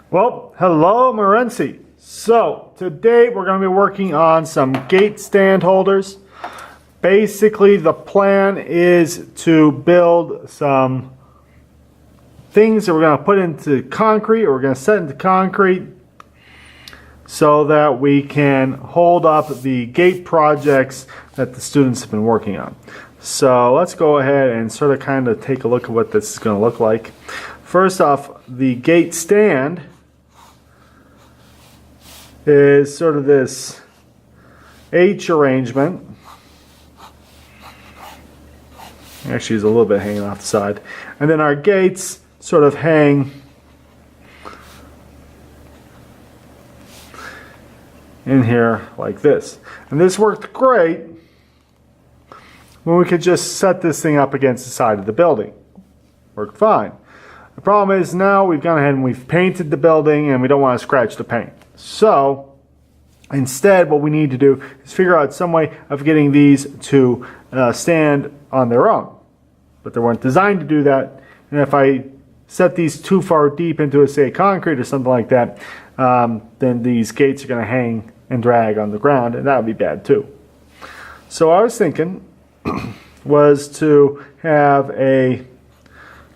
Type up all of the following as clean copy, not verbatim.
Well, hello Morenci. So today we're going to be working on some gate stand holders. Basically the plan is to build some things that we're going to put into concrete, or we're going to set into concrete so that we can hold up the gate projects that the students have been working on. So let's go ahead and sort of kind of take a look at what this is going to look like. First off, the gate stand is sort of this H arrangement. Actually, there's a little bit hanging off the side. And then our gates sort of hang in here like this. And this worked great when we could just set this thing up against the side of the building. Worked fine. The problem is now we've gone ahead and we've painted the building and we don't want to scratch the paint. So instead what we need to do is figure out some way of getting these to stand on their own. But they weren't designed to do that. And if I set these too far deep into, say, concrete or something like that, then these gates are going to hang and drag on the ground, and that would be bad too. So what I was thinking was to have a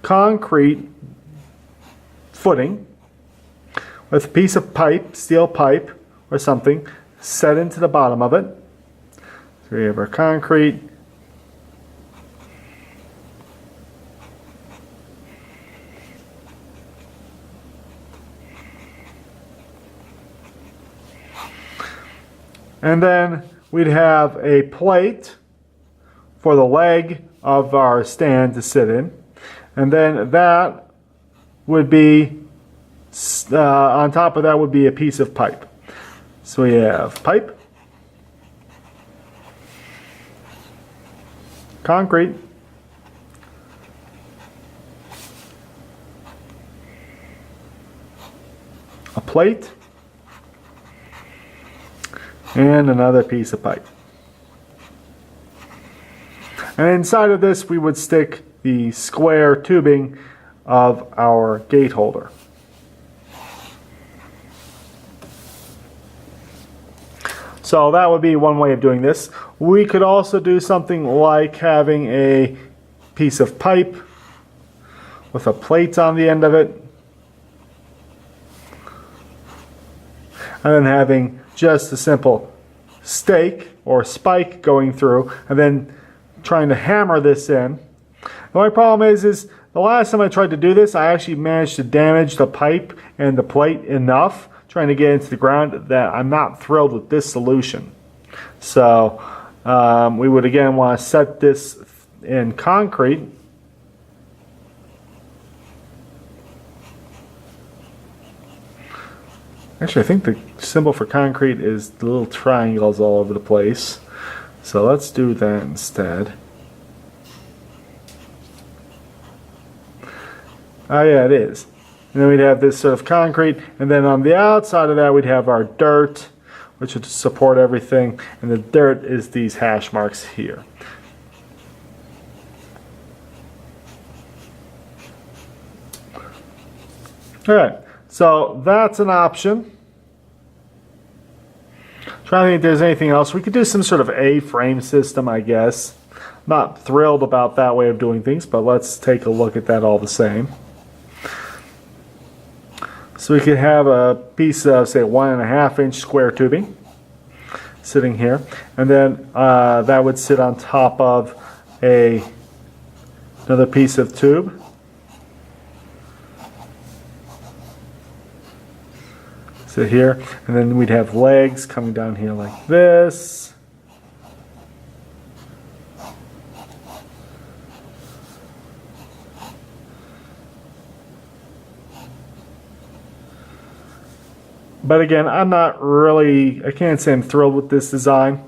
concrete footing with a piece of pipe, steel pipe or something, set into the bottom of it. So we have our concrete. And then we'd have a plate for the leg of our stand to sit in. And then that would be, on top of that would be a piece of pipe. So we have pipe, concrete, a plate, and another piece of pipe. And inside of this we would stick the square tubing of our gate holder. So that would be one way of doing this. We could also do something like having a piece of pipe with a plate on the end of it, and then having just a simple stake or spike going through, and then trying to hammer this in. The only problem is the last time I tried to do this, I actually managed to damage the pipe and the plate enough trying to get into the ground that I'm not thrilled with this solution. So we would again want to set this in concrete. Actually, I think the symbol for concrete is the little triangles all over the place. So let's do that instead. Oh yeah, it is. And then we'd have this sort of concrete, and then on the outside of that we'd have our dirt, which would support everything, and the dirt is these hash marks here. Alright, so that's an option. Trying to think if there's anything else. We could do some sort of A-frame system, I guess. Not thrilled about that way of doing things, but let's take a look at that all the same. So we could have a piece of, say, 1.5 inch square tubing sitting here, and then that would sit on top of another piece of tube. Sit here, and then we'd have legs coming down here like this. But again, I'm not really, I can't say I'm thrilled with this design.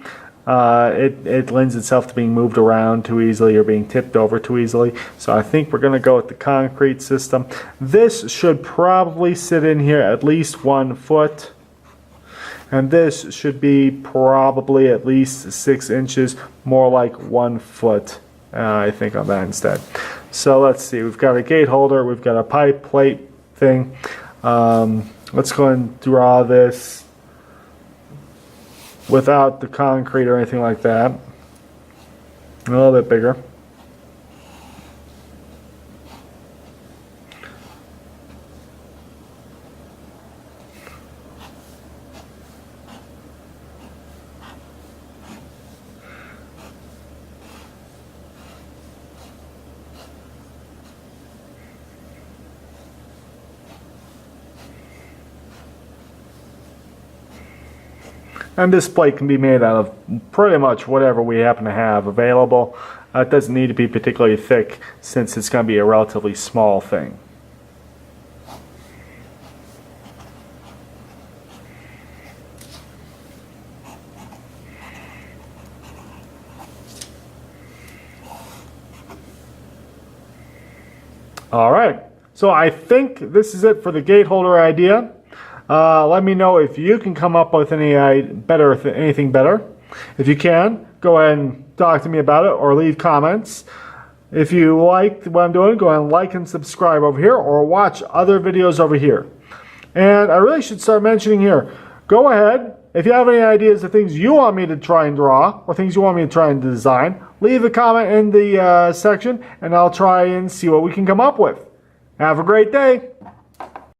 It lends itself to being moved around too easily or being tipped over too easily. So I think we're going to go with the concrete system. This should probably sit in here at least 1 foot. And this should be probably at least 6 inches, more like 1 foot, I think, on that instead. So let's see, we've got a gate holder, we've got a pipe plate thing. Let's go ahead and draw this without the concrete or anything like that. A little bit bigger. And this plate can be made out of pretty much whatever we happen to have available. It doesn't need to be particularly thick since it's going to be a relatively small thing. Alright, so I think this is it for the gate holder idea. Let me know if you can come up with anything better. If you can, go ahead and talk to me about it or leave comments. If you liked what I'm doing, go ahead and like and subscribe over here or watch other videos over here. And I really should start mentioning here, go ahead, if you have any ideas of things you want me to try and draw or things you want me to try and design, leave a comment in the section and I'll try and see what we can come up with. Have a great day.